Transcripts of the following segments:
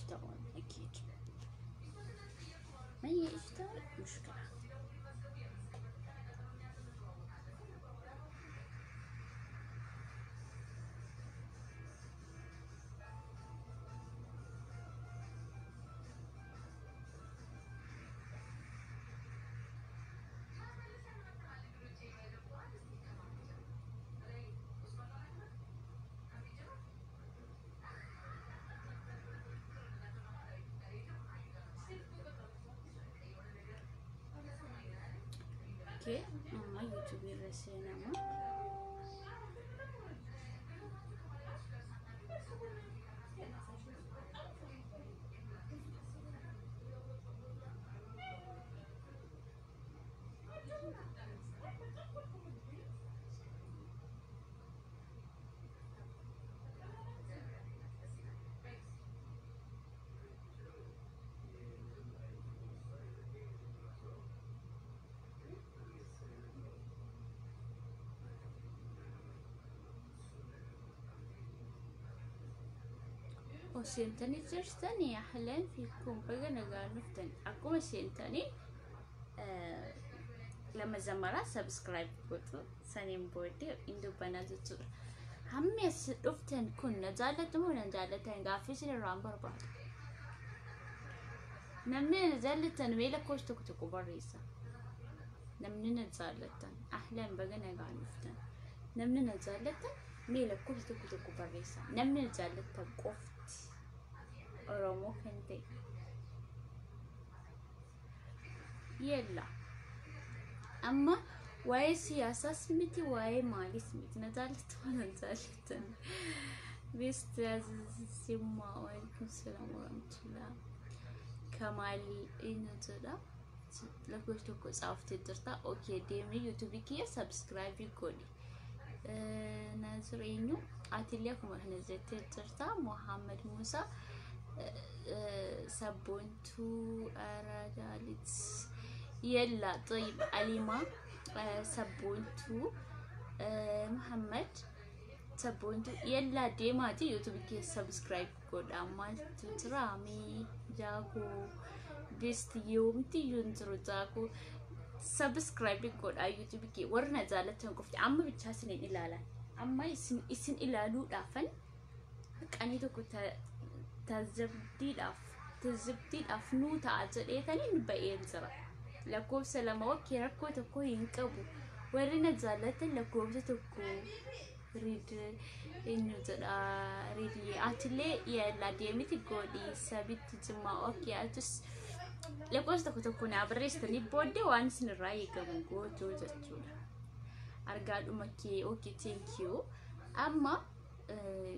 يفتحون أكيد ما يفتح مشكلة اوكي ما يوتيوب الرسينما وسنتني ترستني يا حلين فيكم بقى نقال نفتن أكون سنتني لما زمرا سبسكرايب بوتو سنين بودي إندو بنادو هم يسرفتن كنا زالت مو نزالتن قافيس الرامبر بعض نمني نزالتن ويلا كوش تكتكو بريسا نمني نزالتن أحلام بقى نقال نفتن نمني نزالتن ميلا كوش تكتكو بريسا نمني نزالتن قفت Oromoo kan ta'e yella amma waa'ee siyaasaas miti waa'ee maaliis miti na jaallattu waan jaallattan best simma waalaikum salaam warahmatullah kamaal ina jedha lakkoofsa tokko xaaftee jirta okay deemni youtube kiyya subscribe godhi nazireenyu atilee akkuma kana jettee jirta Muhammad Musa سبونتو أرادالت يلا طيب عليما سبونتو محمد سبونتو يلا ديما دي يوتيوب كي سبسكرايب كود عمال ترامي جاكو بيست يوم تي ينترو جاكو سبسكرايب كود على يوتيوب كي ورنا زالتهم كفتي عم بتحسنين إلالا عم يسن إلالو دافن أني تكو تزبدي الأفنوت عجل ثاني نبين زرا لكوب سلامة وكيرا كو تكو ينكبو ورنا زالت لكوب تكو ريد إنه زرا ريدي أتلي يلا ديمي تقولي سبت جمع أوكي أتوس لكوب تكو نابريس تاني بودي وانس نراي كمو جو جاتولا أرجع أمكي أوكي تينكيو أما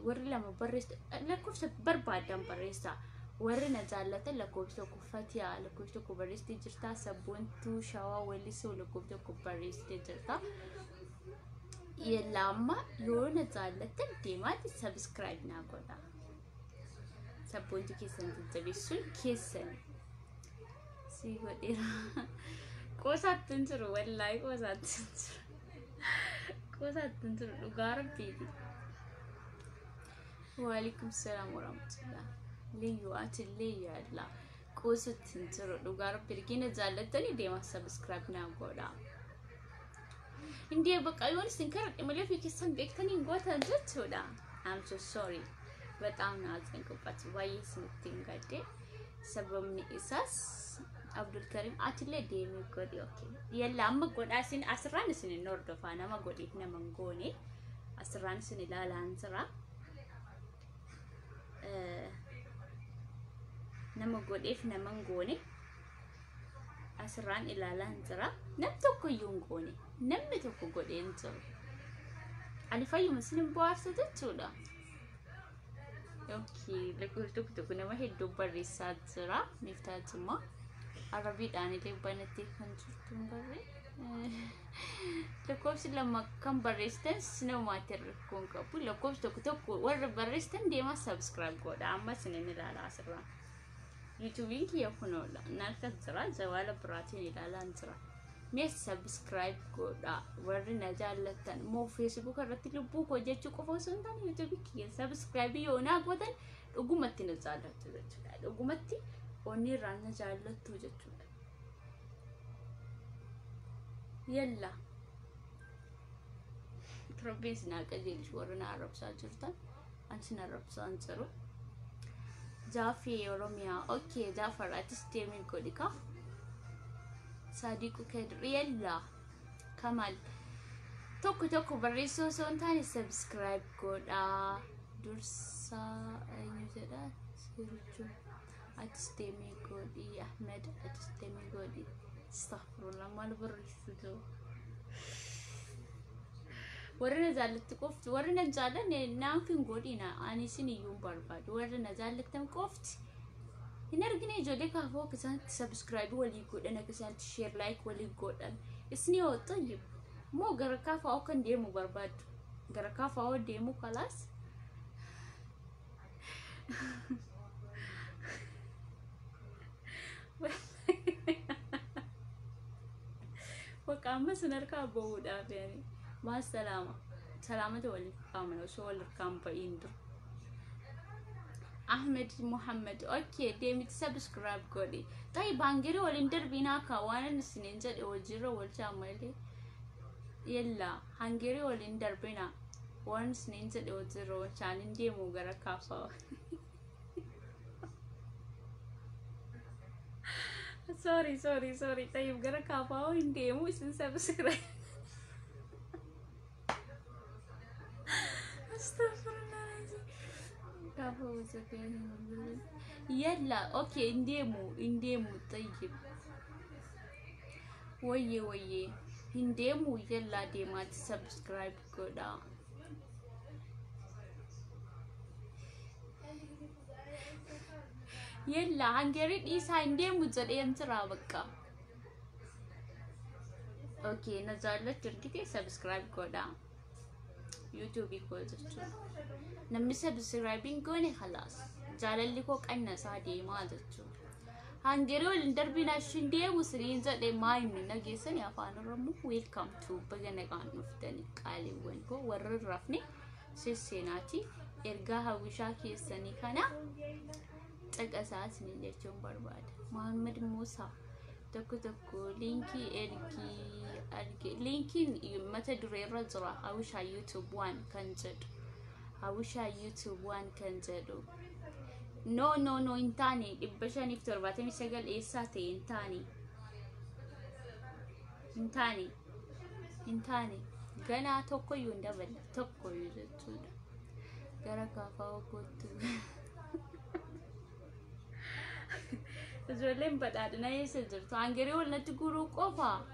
وري لما بريست لكوفت بربادم بريستا وري نزالته لكوفت كوفتيا لكوفت كوبريست جرتا سبونتو شوا وليسو لكوفت كوبريست جرتا يلاما يو نزالته ديمات سبسكرايب ناقودا سبونتو كيسن تجبيسون كيسن سيغو ديرا كوسات تنسرو والله كوسات تنسرو كوسات تنسرو لغارب بيدي وعليكم السلام ورحمة الله ليوات اللي يلا قوسة تنترو لغارب بركينة زالتني ديما سبسكرايب ناقودا اندي بقى يوان سنكرر إمالي في كيسان بيكتاني نقوتا جتودا I'm so sorry but I'm not thinking about why is nothing gade سبب إساس عبد الكريم أتلي ديمي قولي أوكي يلا أما قول أسين أسران سنين نوردو فانا ما قول إحنا منقوني أسران سنين لا لانسرا nama godheef naman goone asirraan ilaalaan jira nam tokko iyyuu goone namni tokko godheen jiru ani fayyuma sinin bohaarsa jechuudha okay lakkoofsa tokko nama hedduu barreessaa jira miftaatuma arabiidhaan illee banatee kan jirtu barree lakkoofsi lama kan barreessitan sinoomaatti rakkoon qabu lakkoofsa tokko warra barreessitan deema subscribe godha amma sinin ilaalaa asirraan YouTube ki ya kunola nalka zira zawala bratin ilalan zira mee subscribe godha warri na jaallatan moo Facebook irratti lubbuu koo jechuu qofa osoo hin taane YouTube kiyya subscribe yoo naa gootan dhugumatti na jaallattu jechuudha. Dhugumatti onni irraa na jaallattu jechuudha. Yalla Rabbiin sinaa qajeelchu warri na arrabsaa jirtan ansi na arrabsaan jiru. Jaafi Oromiyaa okay Jaafaraatis deemee godhika. Sadiqu Kedriella Kamal tokko barreessoo osoo hin taane subscribe godha. Dursa eenyu jedha sirriichu atis deemee godhi. Ahmed atis deemee godhi. Astaghfirullah maal barreessitu warri na jaallatti qofti warri na jaallanne naaf hin godhina ani isin iyyuu barbaadu warri na jaallattan qofti hin argine ijoollee kaafoo akkasatti subscribe walii godhan akkasatti share like walii godhan isni yoo tayyib moo gara kaafaa kan deemu barbaadu gara kaafaa deemu kalaas وقام سنركب بودا يعني مع السلامة سلامة ولي قامنا وشغل الكام بايندر أحمد محمد أوكي ديمي سبسكرايب كودي طيب هنجري والإندر بينا كوانا نسنين جد وجرا والجاملي يلا هنجري والإندر بينا وان سنين جد وجرا والجاملي دي موجرا كافا sorry طيب جرا كافا وإندي مو اسم سبسكرايب استغفر الله العظيم كافا وزكاة يلا اوكي انديمو طيب ويه انديمو يلا ديما سبسكرايب كودا يلا هنجري ديسا انديمو جدين ترى بكا اوكي نزالت تركتي سبسكرايب كودا YouTube يقول تجوا نمني سبسكرايبين كوني خلاص جالل لكوك أنا سادي ما تجوا هنجرو الانتربينا شندي مسرين زاد ما يمنا جيسن يا فان رمو welcome to بجنا كان نفتني قالي وينكو ورر رفني سيناتي إرجعها وشا كيسني كنا تجاسات نيجون برباد محمد موسى تكو لينكي لينكي متى دري رجرا هاوشا يوتيوب وان كنجد هاوشا يوتيوب وان كنجدو نو انتاني إبشان يفتر باتمي سجل إيساتي انتاني جنا توكو يندبل توكو يجتود جرا كافاو كوتو زولين بدأنا يسجل تانجري ولا تقولوا قفا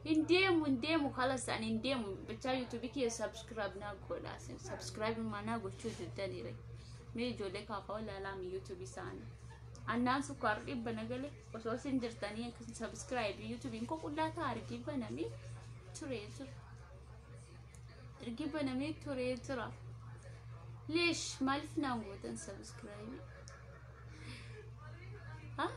انديمو خلاص أنا انديمو بتاع يوتيوب كي سبسكرايب ناقول أصلا سبسكرايب ما ناقول شو تدني ري مي جولك أفا ولا لا مي يوتيوب سان الناس قريب بنقله وسوس إندرتانية كن سبسكرايب يوتيوب إنكو كلها تارجي بنامي ترى ليش ما لفنا نقول سبسكرايب ها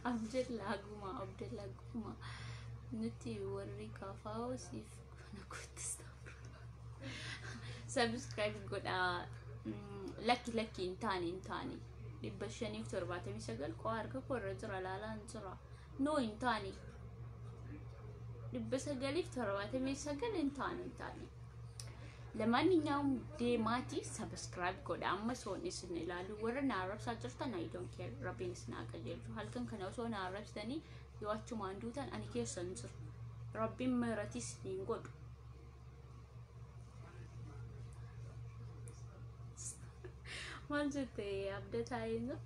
عبد الله قوما نتي وري كافاو سيف انا كنت سبسكرايب قد لكي انتاني ببشاني في ترباتي مسجل قوارك كورجرا لا انجرا نو انتاني ببسجلي في ترباتي مسجل انتاني لمانينيوم ديماتي سبسكرايب قد أما سوني سنلالو ورنا عرب ساجرتنا I don't care ربي نسنا كجيلو هل كان سونا عرب سني يواتشو ماندوتان أنا كيسن سر ربي مرتي سنين قد مالجتي أبدأ تاينو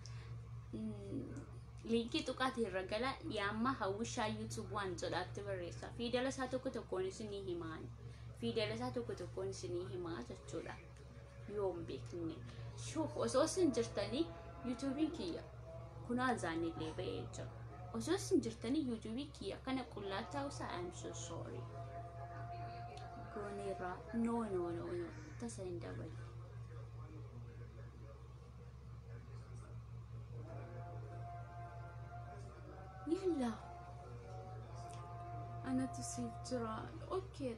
لينكي تقاتي الرجالة ياما هاوشا يوتيوب وان جلات بريسا في دلساتو كتكوني سني هيمان في دلساتو كتكون سنيه ما تجولا يوم بيكني شوف وسوسن جرتني يوتيوبين كيا كنا زاني لي بيجا وسوسن جرتني يوتيوبين كيا كان كلها تاوسا I'm so sorry Gonera. No. Tasa hin dabal. Yalla. Ana tusif jira. Okay.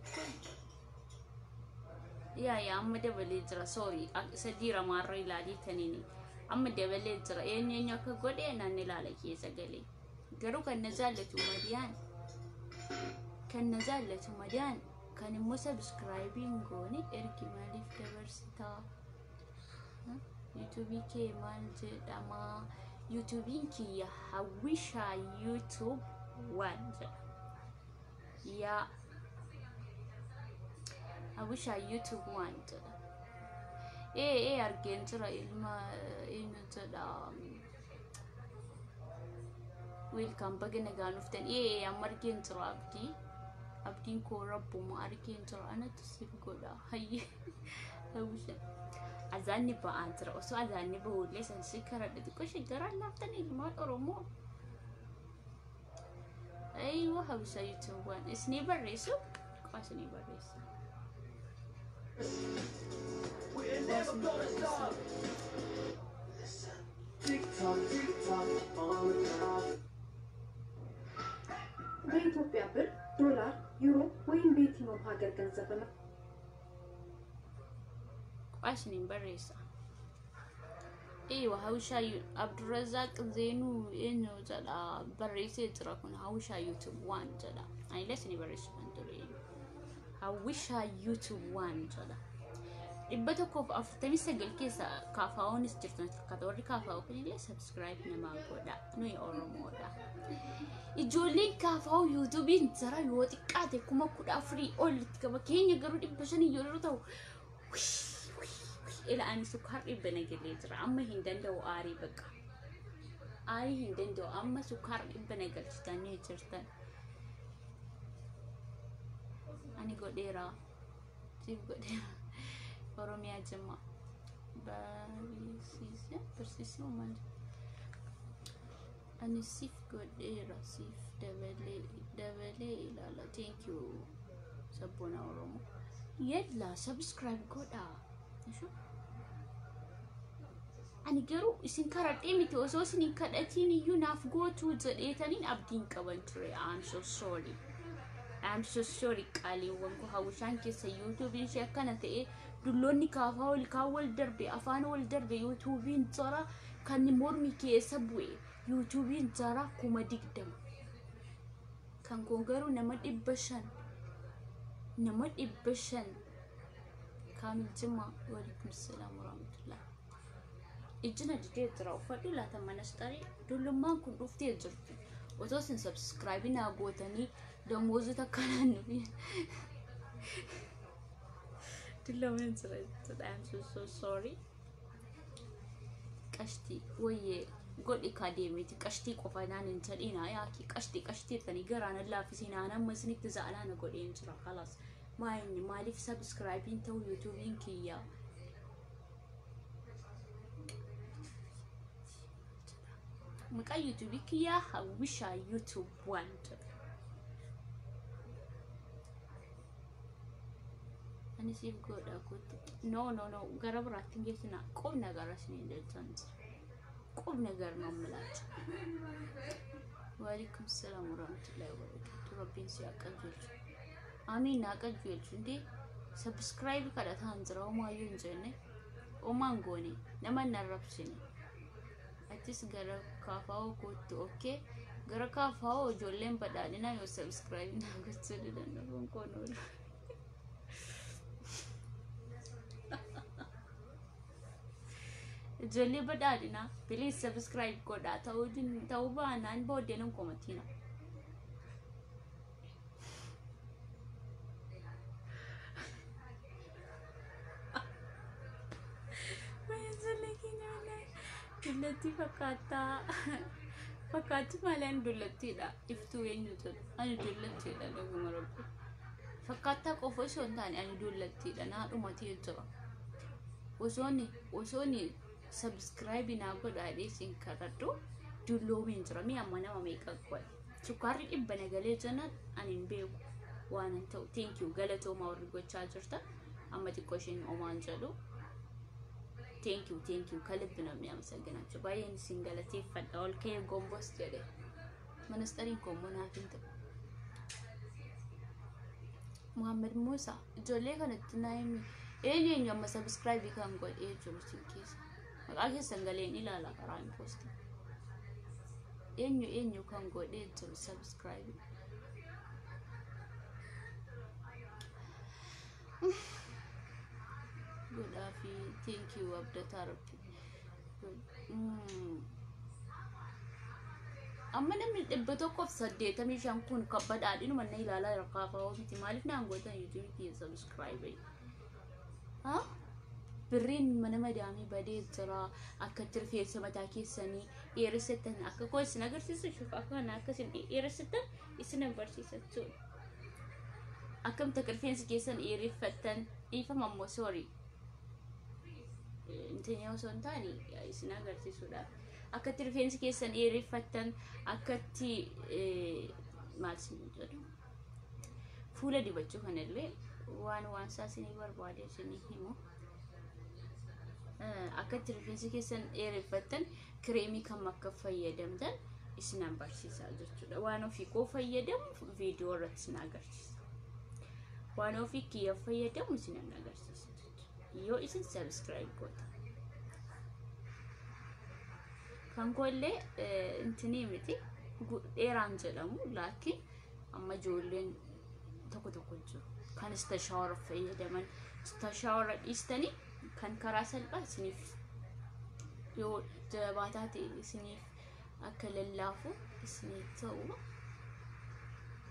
Ya amma dabale jira. Sorry. Sadira marra ilali tanini. Amma dabale jira. Enya ka gode nan ilala ke sagale. Garu kan nazalatu madiyan. Kan nazalatu madiyan. Kan immoo subscribing goone ergi maalif dabarsita YouTube ke maal jedhama YouTube kiyya hawwisha YouTube wanja ya hawwisha YouTube wanja argeen jira ilma inu jedha welcome bagana gaanuftan amma argeen jira abdiin ko rabbumaa argeen jira ana tusif godha hayye hawwisha azanni ba'an jira osoo azanni ba'uullee san shikaradha xiqqoo shiggaraan laaftan ilmaan Oromoo aywa hawwisha YouTube waan isni barreessu qaasni barreessu TikTok on the top. በኢትዮጵያ ብር ዶላር ዩሮ ወይም በየትኛው ሀገር ገንዘብ ነው? ቋሽኒ በሬሳ hawwisha Abdurrazzaq Zeenu eenyu jedha barreessee jira kun hawwisha YouTube waan jedha ani lesni barreessu kan ture hawwisha YouTube waan jedha 149 keessa kaafaa'oonis jirtan akkata warri kaafaa'oo kunillee subscribe namaa godha nuyi Oromoodha ijoolleen kaafaa'oo YouTubein jara yoo xiqqaate 14 ol gaba keenya garuu 500 yoo ta'u ila ani sukkar ibna gele jira amma hindanda'u aarii baqa aarii hindanda'u amma sukkar ibna galchitanii jirtan ani godheera siif godheera Oromiyaa Jimma barsiisuu maal ani siif godheera siif dabalee ilaala thank you sabboona Oromoo yella subscribe godha ani garuu isin karadhee miti osoo isin kadhatiin iyyuu naaf gootuu jedheetaniin abdiin qaban ture I'm so sorry qaaliiwwan ko hawwishaan keessa YouTubein ishee akkana ta'e dulloonni kaafaa wal darbe afaan wal darbe YouTubein jara kan mormi keessa bu'e YouTubein jara 20 kan kun garuu nama 500 kamil Jimma waalaikum salaam warahmatullah ijina didee jira uffadhu laata manastari dullummaan kun dhuftee jirtu otoo sin subscribe na gootanii damoozita kanaan nufi dullummaan jira I'm so sorry qashti wayye godhi kadeemiti qashtii qofanaan hin jedhina yaaki qashtii tani garaan laafisiin amma isinitti za'alaana godheen jira خلاص maalif subscribe ta'u YouTubein kiyya maka YouTube kiyya hawwisha YouTube want ani siif godha kotti no gara biraatti geessina qubna gara isin deltan qubna gar ነው የምላችሁ ወአለይኩም ሰላም ወራህመቱላሂ ወበረካቱ ረቢን ሲያቀልጅ አሚን አቀልጅ እንዴ ሰብስክራይብ ካላታን ዝራው ማዩ እንጀነ ኦማንጎኒ ነማናረብሽኒ አትስ ገረ ካፋው ኮት ኦኬ ገረ ካፋው ጆሌን በዳሊና ዮ ሰብስክራይብ ናገጽልልን ነው ኮኖ ጆሌ በዳሊና ፕሊዝ ሰብስክራይብ ኮዳ ተውባናን ቦደንም ኮመቲና dullatti fakkaatti maleen dullattiidha iftuu eenyutu ani dullattiidha dhuguma rabbi fakkaattaa qofa osoo hin taane ani dullattiidha naa dhumatee jira osooni subscribe naa godhaadhee sin kadhadhu dulloomiin jira mi amma nama meeqa godhe sukkaarri dhibba nagalee jennaan ani hin beeku waan ta'u thank you galatooma warri gochaa jirta amma xiqqoo isheen omaan jedhu thank you kalib namni amasaganachu baay'een isin galateeffadha ol kee gombos jedhe manastariin koo munaaf hin ta'u Muhammad Musa ijoollee kanatti naayimi eenyu amma subscribe kan godhee jiru sin keessa maqaa keessan galeen ilaala karaa hin posti eenyu kan godhee jiru subscribe good afi thank you abdata rabbi amma namni 185 kun kabbadaadhinu manna ilaala rakkaafaa miti maaliif naan gootan YouTube kee subscribe ha birriin mana madaamii badee jira akka tirfeessa mataa keessanii dheeressatan akka koo isin agarsiisu akka kana akka isin dheeressatan isin barsiisatu akkam takarfeensi keessan dheereffatan ifama ammoo sorry intenya osoo hin taane isin agarsiisudha akka tirfeensi keessan dheereffatan akkatti maal sin jedhu fuula dibachuu kanallee waan saasinii barbaade isinii himu akka tirfeensi keessan dheereffatan kireemii kam akka fayyadamtan isin barsiisaa jechuudha waan ofii koo fayyadamu viidiyoo irratti isin agarsiisa waan ofii kiyya fayyadamu isin agarsiisa yoo isin subscribe gootan kan kolle intini miti dheeraan jedhamu laakiin amma ijoolleen tokko jiru kan istashawara fayyadaman istashawara dhiistanii kan karaa salphaa isiniif yoo jabaataa ta'e isiniif akka lallaafu isiniif ta'u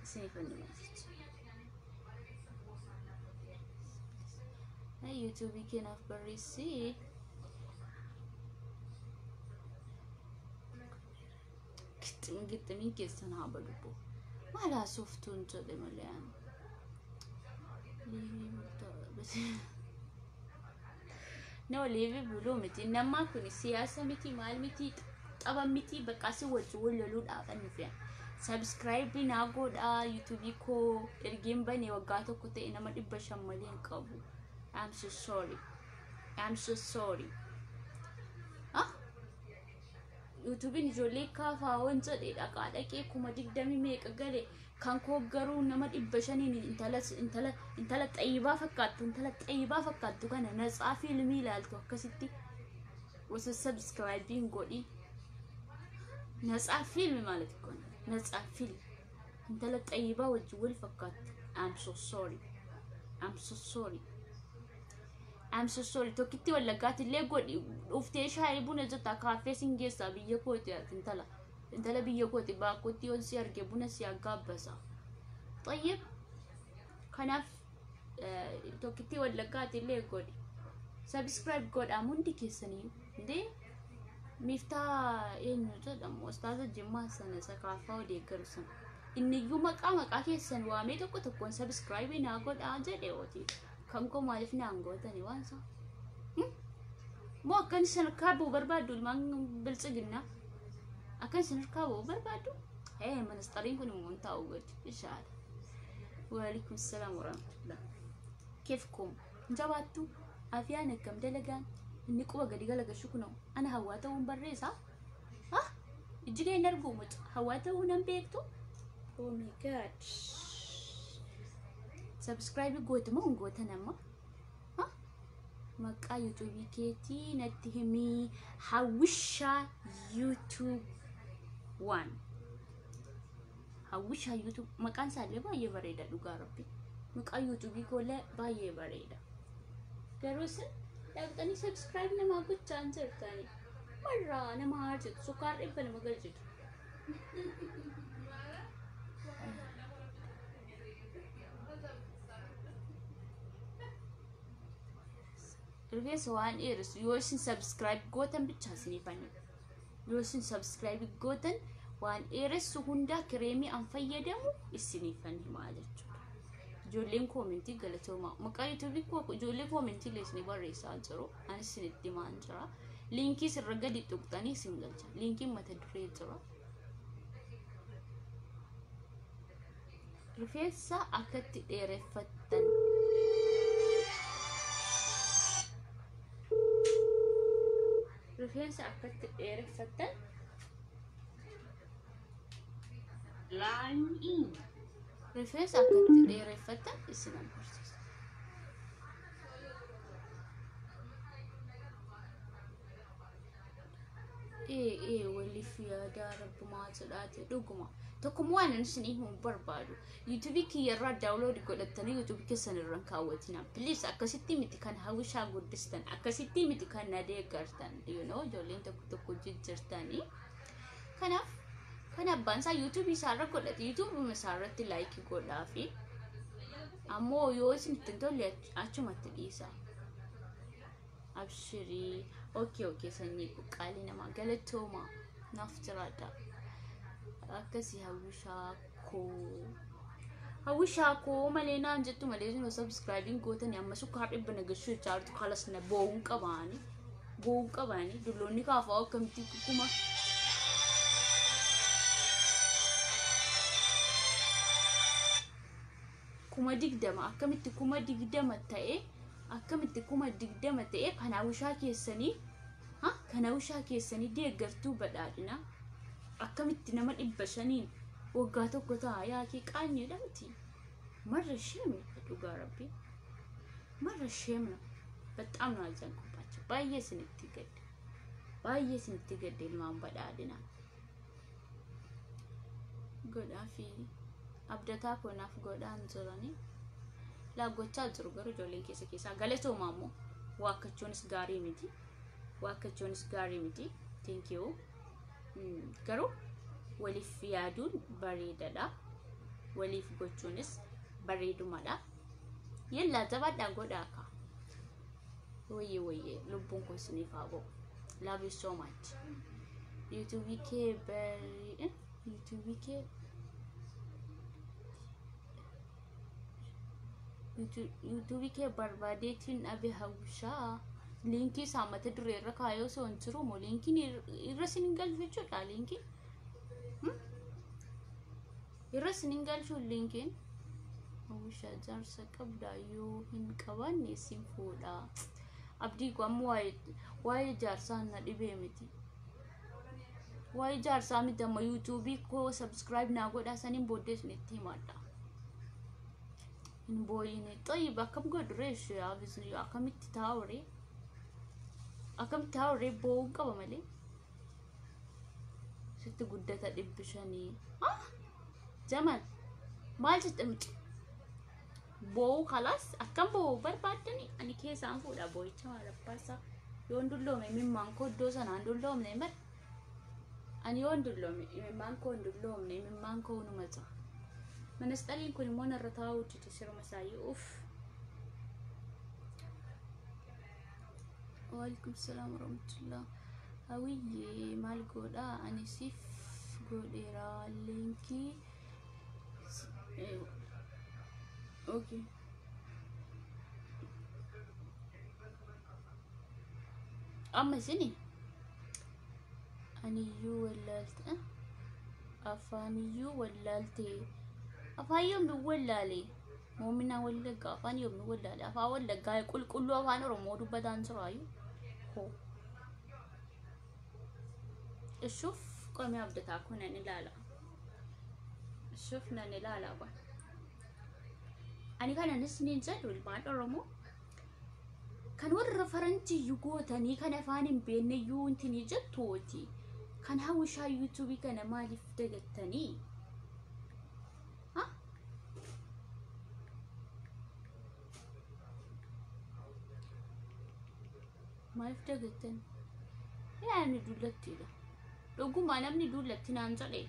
isiniif annimaasicha YouTube keenaaf barreessii gittimin keessan haa badubbo maalaa softuun jedhe malee no leave bulu miti nama kun siyaasa miti maal miti xaba miti baqaasi wajji walloluu dhaaban nufi subscribe na godha YouTube ko ergeen bane waggaa tokko ta'e nama 500 malee hin qabu I'm so sorry YouTube ni ijoollee kaafaa wanta dhaqaa dhaqee kuma 20 meeqa gale kan koo garuu nama 500 intala xayyibaa fakkaattu kana natsaa fiilmii ilaaltu akkasitti wasa subscribing godhi natsaa fiilmi ማለት እኮ ነው natsaa fiilm intala xayyibaa wajji wal fakkaattu I'm so sorry tokkitti wallaggaatti godhi dhuftee shaayii buna jetta kaafee singeessa biyya kooti intala biyya kooti baakkotti yoon si arge buna si aggaabasa طيب kanaaf tokkitti wallaggaatti godhi subscribe godha hundi keessanii inde miftaa eenyu jedhamu ustaaza jimmaa sana sakaafaa odeeggaru sana inniyyuu maqaa keessan waamee tokkoon subscribe naa godha jedhe ooti kan ko maalif naan gootani waan sa mo akkan sarkaabuu barbaadu ilmaan bilcigina akkan sarkaabuu barbaadu manastariin kun immoo taa'u gadi inshaalla وعليكم السلام ورحمة الله كيفكم جواتو عافيانك كم دلقان إني قوة قد قلق شكنو أنا هواته ونبريسا ها إجي نرقومت هواته ونبيكتو oh my god subscribe قوت مو قوت نما ها مقا يوتيوب كيتي نتهمي حوشا يوتيوب 1 حوشا يوتيوب مكان سالي بايه بريدا دوغا ربي مقا يوتيوب كولا بايه بريدا كروسن لقطني سبسكرايب نما قد چانسر تاني مرة أنا ما هارجت سكر إبنا ما قلجت رفيع سواء إيرس يوشن سبسكرايب قوتن بتشاسني فاني يوشن سبسكرايب قوتن وان إيرس هوندا كريمي أنفيدمو السني فاني ما أدرج جولين كومنتي قالتو ما مقاي تبي كو جولين كومنتي ليش نبغى رئيسان جرو أنا السنة دمان جرا لينكي سرقة دي تقطعني سيملجا لينكي ما تدري جرا rifeensa akkatti dheereffattan rifeensa akkatti dheereffattan line in rifeensa akkatti dheereffattan isin agarsiisa. waliif yaada rabbumaa jedhaate dhuguma tokkummaa waan isin himuun barbaadu YouTube kiyyarraa download godhattanii YouTube keessan irraan kaawwatina please akkasitti miti kan hawwishaa guddistan akkasitti miti kan nadeeggartan you know ijoolleen tokko jijjiirtanii kanaaf kan abbaan isaa YouTube isaarra godhate YouTube isaarratti like godhaa fi ammoo yoo isin ittiin tolle achumatti dhiisa. Abshiri okay sanyii qaalii nama galatooma naaf jiraadha akkasii hawwishaa koo malee naan jettu malee isin subscribing gootanii amma sukkaar dhibba nagashuu jaartu kalas na bo'uun qabaanii dulloonni kaafaa akkamitti kuma kuma digdama akkamitti kuma digdama ta'e akkamitti kuma digdama ta'e kan hawwishaa keessanii deeggartuu badhaadhina akkamitti nama 500 waggaa tokko ta'a yaakii qaanyeedha miti marra sheemna dhugaa rabbi marra sheemna በጣም ነው አዘንኩባቸው ባየ ስንት ገድ ilmaan badhaadhina godhaa fi abdataa konaaf godhaan jiranii laagochaa jiru garuu ijoolleen keessa galatooma ammoo waakkachuunis gaarii miti thank you garuu waliif yaaduun bareedadha waliif gochuunis bareedumadha yella jabaadhaa godhaa ka wayye lubbuun kun isiniif haa ba'u love you so much YouTube ke barbaadeetiin dhabe hawwishaa linkii saamata dureerra kaayoo soon jiru moo linkiin irra sinin galfachuudha linkiin irra sinin galchuu linkiin hawwishaa jaarsa qabdaayyuu hin qabanne sin fuudha abdii gwamu waa'ee jaarsaa na dhibee miti waa'ee jaarsaa miti amma YouTube ko subscribe naa godhaa saniin booddee isinitti himadha boyine طيب كم قد ريش يا بزني كم تاوري بو قبل ملي ست قدة دبشاني زمان ما تمت بو خلاص كم بو بربادني أنا كيس أنفو دا بوي تمارا باسا يوندلو من مانكو دوسا ناندلو من مر أنا يوندلو من مانكو نمتا من استالين كوني مونا رتاو تتسيرو مسايي وعليكم السلام ورحمة الله هوي مال قودا أنا سيف قوديرا لينكي اوكي أما سني أنيو ولالت أفانيو ولالتي أفايوم نولالي مؤمنا ولقى أفانيوم نولالي أفا ولقى يقول كله أفاني رمودو بدان سرايو هو شوف قومي أبدا تاكون أني لا شوفنا أني لا با أني كان نسنين زادو البعض الرمو كان ورا فرنتي يقوتني كان أفاني بيني يونتني جتوتي كان هاوشا يوتيوبي كان مالي فتقتني ما يفتقدن يعني دولتي له رقم أنا مني دولتي نانزلي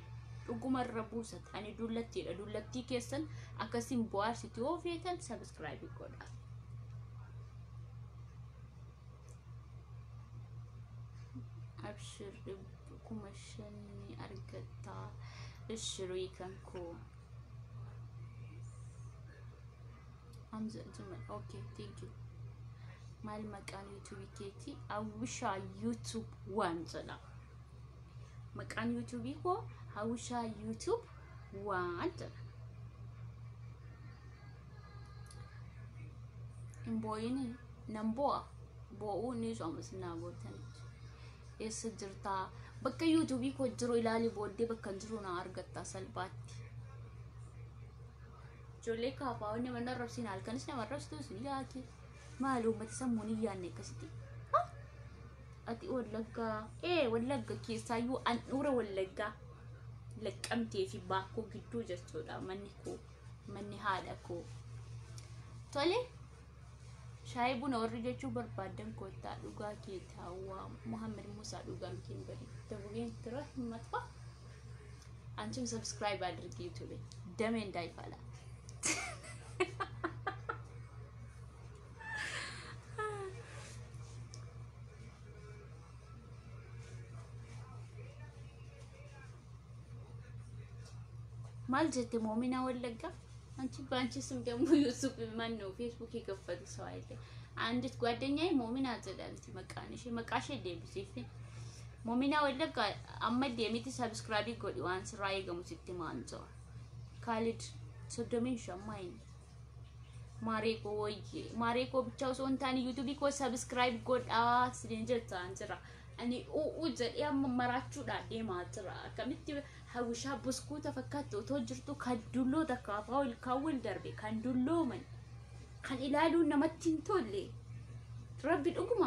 رقم الربوسة يعني دولتي كيسن أكاسين بوارسي توفيتن سبسكرايب كودا أبشر ربكم الشني أركتا الشروي كنكو أمزة جمل أوكي تيجي مال مكان يوتيوب كيتي هاوشا يوتيوب وانزلا مكان يوتيوب هو هاوشا يوتيوب وانزلا imboyini namboa bo'u ni somas na gotan es jirta bakka YouTube ko jiro ilali bodde bakka jiro na argatta salbaatti jolle ka faawne manna rabsin halkanis na marrastu silaki maalumati samuni yaanne kasiti ati wallagga wallagga keessayu an dura wallagga laqqamtee fi baakko gidduu jechuudha manni haadha ko tole shaayii buna warri jechuu barbaadan koottaa dhugaa keetaawaa Muhammad Musa dhugaa mikin bari dabugen tira himmatfa አንቺም ሰብስክራይብ አድርጊ ዩቲዩብ ደሜ እንዳይፈላ ማልጀት ሞሚና ወለጋ አንቺ ባንቺ ስም ደግሞ ዩቲዩብ ማን ነው ፌስቡክ የከፈተ ሰው አይደል አንዲት ጓደኛዬ ሞሚና አዘዳልቲ መቃሽ ደብሲፍ ሞሚና ወለጋ አመድ የሚቲ ሰብስክራይብ ጎዲ ዋንስ ራይ ገሙ ሲትማንዞ ካሊድ ሶዶሚን ሸማይ ማሬኮ ብቻው ሶንታኒ ዩቲዩብ ኮ ሰብስክራይብ ጎዳ ስሊንጀት አንዝራ አኒ ኡኡዘ ያመራቹ ዳዴ ማትራ ከሚት ሀውሻ ብስኩት ተፈካቶ ተጅርቱ ከዱሎ ተካፋው ልካውል ደርቤ ከንዱሎ መን ከኢላሉ ነመቲን ቶሌ ረቢ ዱጉማ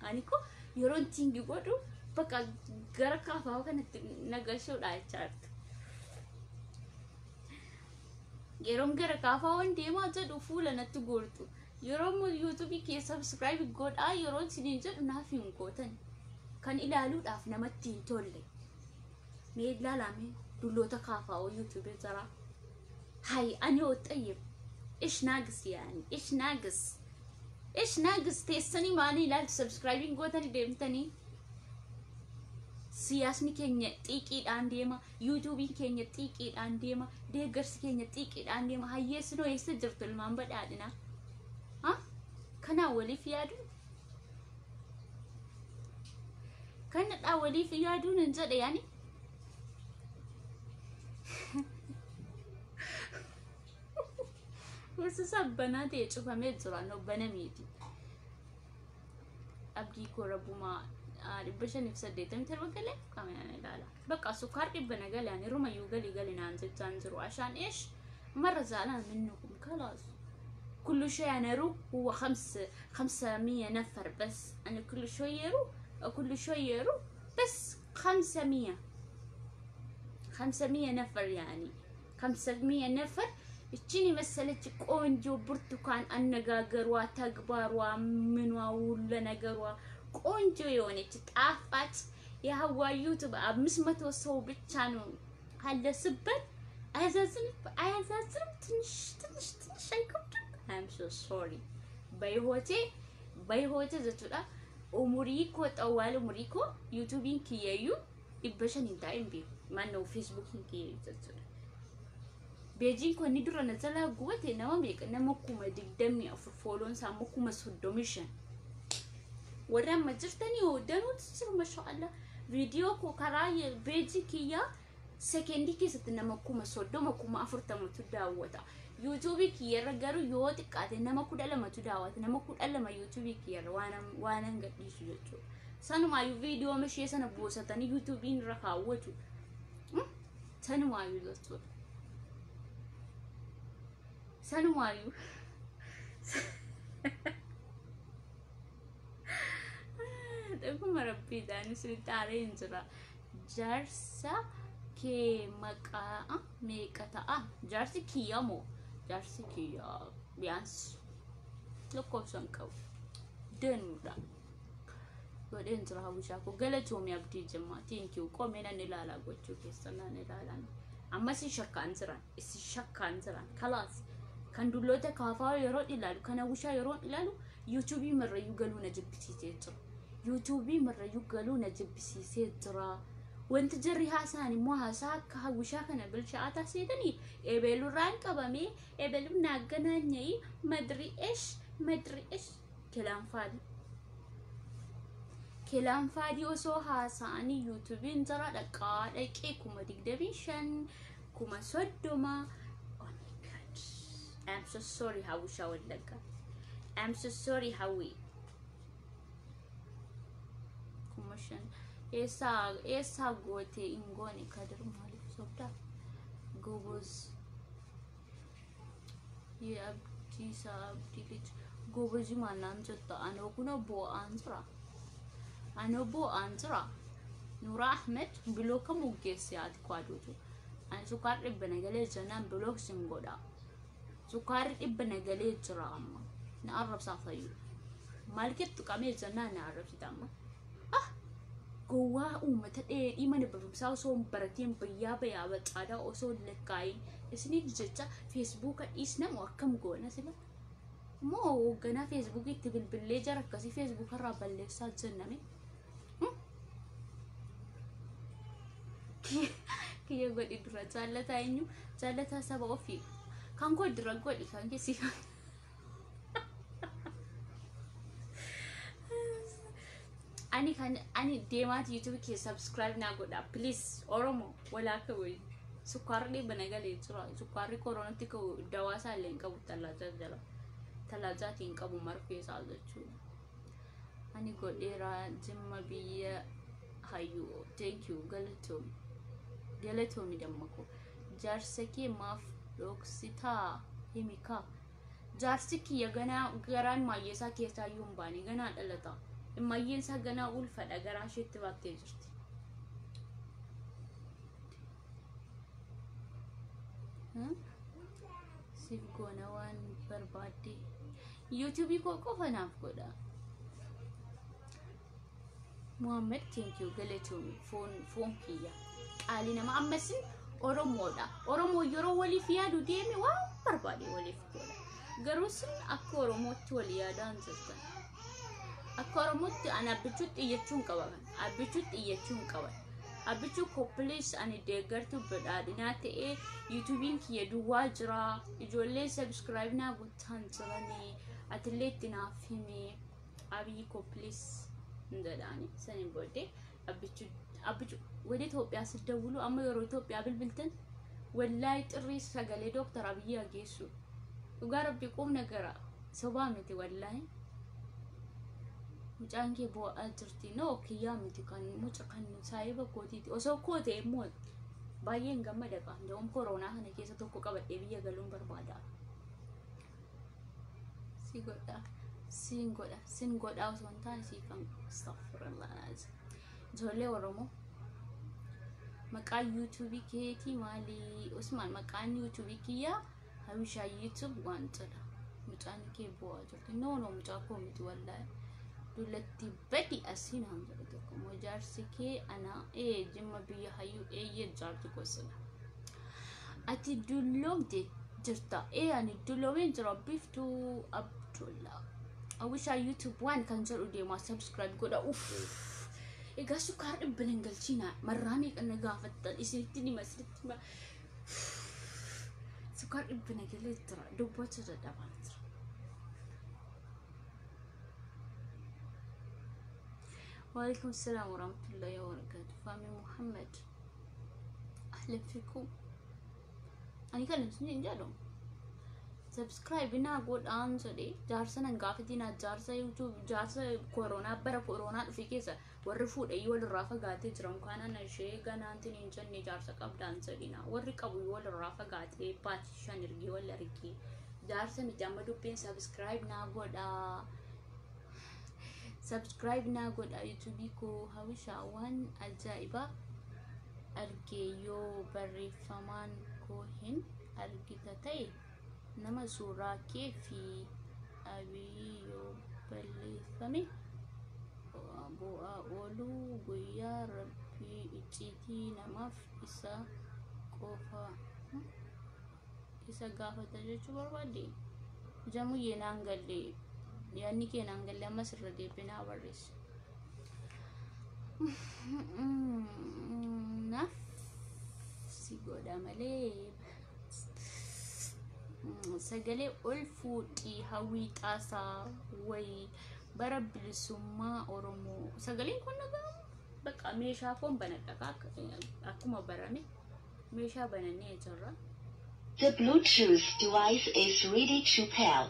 አኒኮ የሮንቲንግ ጎዱ በቃ ገረካፋው ከነት ነገሽው ዳይቻርት የሮም ገረካፋው እንዴ ማዘዱ ፉለነት ጎርቱ የሮም ዩቲዩብ ኬ ሰብስክራይብ ጎዳ የሮን ሲኒንጀ ናፊን ጎተን kan ilalu daf namatin tolle me lalame dullo ta kafawo YouTube zara hay anyo tayyib ish nagis yani ish nagis tesani mani like subscribing gotani demtani siyasni kenya tiki dandema YouTube kenya tiki dandema degars kenya tiki dandema hayesno yesjirtul manbadadina ha kana wali fiyadu كان أولي في يادون نزل يعني بس بناتي تشوفها ميزرا إنه بناميتي أبدي كوربو ما بس نفس الديت مثل ما قال لك كمان لا بقى سكر ابن قال يعني روما يقال نانزل تنزروا عشان إيش مرة زعلان منكم خلاص كل شيء أنا روح هو 500 نفر بس أنا كل شوي يروح كل شوي يروح بس 500 نفر يعني 500 نفر اتشيني مسألة قونجو برتقان النقاقروا تقباروا منوا ولا نقروا قونجو يوني تتعافت يا هوا يوتيوب مسمة وصو بتشانو هذا سبب عزازن تنش I'm so sorry بيهوتي زتولا ومريكو أول مريكو يوتيوبين كيايو إبشان ينتاين بيو ما نو فيسبوكين كيايو تزول بيجين كوني درا نزلا قوة نما بيك نما كوما دمي أو فولون سامو كوما سودوميشن ورا ما جرتني ودانو تصير ما شاء الله فيديو كو كراي بيجي كيا سكندي كيس تنما كوما سودوما كوما أفرتمو تداوتا يوتيوبي كيا رجعوا يوتك كاتي نما كود ألا ما تداوت نما كود ألا ما يوتيوبي كيا وانا نقدي شو سانو ما يو فيديو مشي سانو بوسة تاني يوتيوبين ركاوتو سانو ما يو لطول سانو ما يو تبغى مربي داني سريت عليه إنجرا جارسا كي مكا جارسي كيامو جارسي كيا بيانس لوكو سانكو دنودا ودين ترى وشاكو قالتهم يا بدي جماعة تينكيو كومينا نلالا قلتو كيسنا نلالا أما سي شكان زران خلاص كان دولوتا كافاو يرون إلالو كان وشا يرون إلالو يوتيوبي مرة يقالونا جبسي تيترا يوتيوبي مرة يقالونا جبسي تيترا وانت جري هاساني مو هاساك وشاكنا بالشاعتا سيدني إبلو رانكا بامي إبلو ناقنا ني مدري إيش كلام فادي وسو هاساني يوتيوبين زرا لقا لكي كوما ديكدبيشن كوما سودوما oh my god I'm so sorry هاوشا ولقا I'm so sorry, Howie. Commotion. Esa gote ingone kadir malif sobda. Gobos. Yeah, Tisa Dilich. Goboji manam jotta anokuna bo ansra. Anobo ansra. Nura Ahmed bloka mugesiat kwadutu. An sukar ibn gale janan blok singoda. Sukar ibn gale jrama. نقرب صافيو مالكت قامي جنان نعرف تاما جوا ومتى إيمان بفمساو صوم براتين بيا بتعدا أصول لكاين اسمي جتا فيسبوك إسنا وكم جونا سلا مو جنا فيسبوك يكتب بالليجر كاسي فيسبوك الرابع اللي صار جنامي كي يقول إدرا جالة تاينيو جالة تاسبا في كان قول إدرا قول كان كسي أني ديمات يوتيوب كي سبسكرايب ناقودا بليز أورومو ولا كوي سكاري بنقالي ترى سكاري كورونا تكو دواسا لين كابو تلاجات إن كابو مرفي سالتشو أني قديرا جمع بيا هايو thank you قالتهم دمكو جارسكي ماف روكسيتا هيميكا جارسكي يغنا غران ما يسا كيسا يومباني غنا دلتا إما ينسى جنا أول فدا جراش يتبع تجرتي سيف جونا وان بربادي يوتيوبي كوكو فناف كودا محمد thank you قلتهم فون كيا علينا ما أمسن أورومو يورو ولي فيها دو ديمي وان بربادي ولي في كودا جروسن أكو أورومو تولي يادان زرتن أكرمت أنا بجود إيجون كوان أبجود إيجون كوان أبجود كوبليس أنا دعرت بدأنا تي يوتيوبين كي دواجرا يجولي سبسكرايب نا بتهانسرني أتلتنا فيمي أبي كوبليس نداني سنين بودي أبجود وديت هو بياس الدولو أما يروتو بيابل بنتن والله تريس سجلي دكتور أبي يجيسو وقارب بيقوم نجرا سبامتي والله مجانكي بو أجرتي نو كيامتي كان مجكن سايبة كوتي وسو كوتي موت باين جمع دكا دوم كورونا هني كيسة توكو كبر إبيا قالون بربادا سينغودا وسونتان سيكان استغفر الله العظيم جولي ورمو مكان يوتيوبي كيتي مالي عثمان مكان يوتيوبي كيا هاوشا يوتيوب وانتلا مجانكي بو أجرتي نو مجاكو متولى دولتي بدي أسين هم زرتكم وجارسكي أنا جمع بيا هيو يجارتي كوسنا أتي دولوم دي جرتا أنا دولوين جربي فتو أبدولا أوش يوتيوب وان كان جرو دي ما سبسكرايب كودا أوف إيجا سكر بننجلشينا مرامي أنا قافت إسرتني ما سكر بننجلش ترى دوبوت ترى دابان وعليكم السلام ورحمة الله وبركاته فامي محمد أهلا فيكم أنا كلم سنين جالو سبسكرايب هنا قول أنسدي جارسنا نقافتنا جارسا يوتيوب جارسا كورونا برا كورونا في كيسة ورفود أيوة الرافة قاتي جرام كانا نشي كانا أنتني إنجني جارسا قبل أنسدينا ورقبوا أيوة الرافة قاتي باتشان رجي ولا رجي جارسا متعمدوا بين سبسكرايب نقول سبسكرايب نقول يوتيوبي كو هاوشا وان الجائبة أرجيو بري فمان كوهن أرجتتي نما سورة كيفي أبيو بري فمي أبو أولو ويا ربي إتيتي نما إسا كوفا إسا غافة تجيشو بربادي جامو ينانغالي يعني كي نانغال لما سر دي بنا وريس نفسي قودا مليب سجلي ألفوتي هاوي تاسا وي برب السما أورمو سجلي كنا بقى ميشا كون بنتكاك أكو ما برامي ميشا بناني جرا. The Bluetooth device is ready to pair.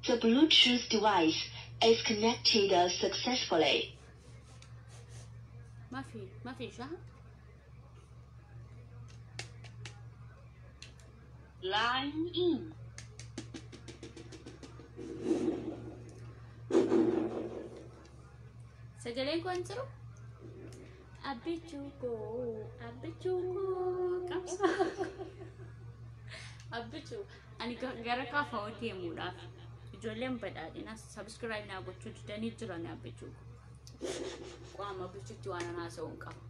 The Bluetooth device is connected successfully. ما في شهر. Line in. Sagaleen ko antero. Abichuko kamsa. Abichu ani gara kafa wote muudhaaf ijoolleen badhaadhina subscribe naa gochuu didanii jiran abichuko. Qaama abichutti waan haasa'uu hin qabu.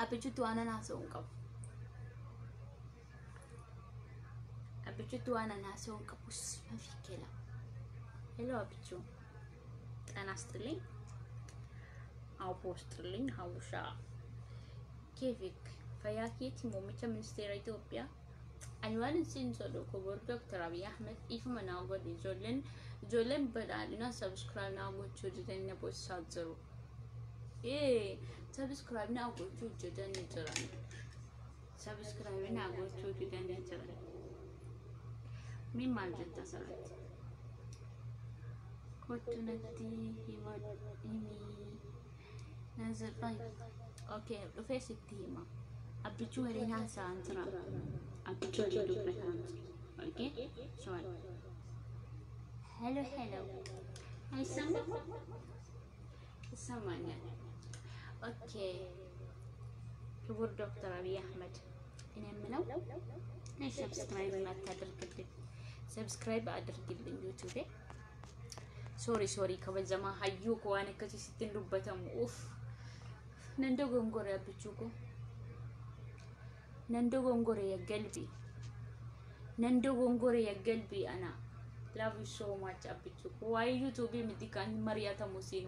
Abichutti waan haasa'uu hin qabu. Abichutti waan haasa'uu hin qabu. Mafikela. Hello abichu. Tanastling. Au postling hausha. Kevik. Fayakiti mumicha ministeera Itoophiyaa. Anwaan sin sodoo kubur Dr. Abiy Ahmed ifuma naa godhe ijoolleen badhaadhina subscribe naa gochuu didanii boossaa jiru. Subscribe naa gochuu didanii jiran. Subscribe naa gochuu didanii jiran. Mi maal jetta sarati? Kottu natti himi nazarrai. Okay, dhufee sitti hima. Abbichuu hiriin haasa'an jira. Abbichuu hiriin dubbataan jira. Okay? So, hello. Hi, someone. Okay. ክቡር ዶክተር አብይ አህመድ እኔ የምለው ሰብስክራይብ አድርግልኝ ዩቲዩብ ሶሪ ከበዘማ ሀዩ ከዋነ ከሲ ስትንዱበተም ኡፍ ነንዶ ጎንጎሬ አብቹኮ ነንዶ ጎንጎሬ የገልቢ አና love you so much አብቹኮ ዋይ ዩቲዩብ ምዲካን መሪያታ ሙሲን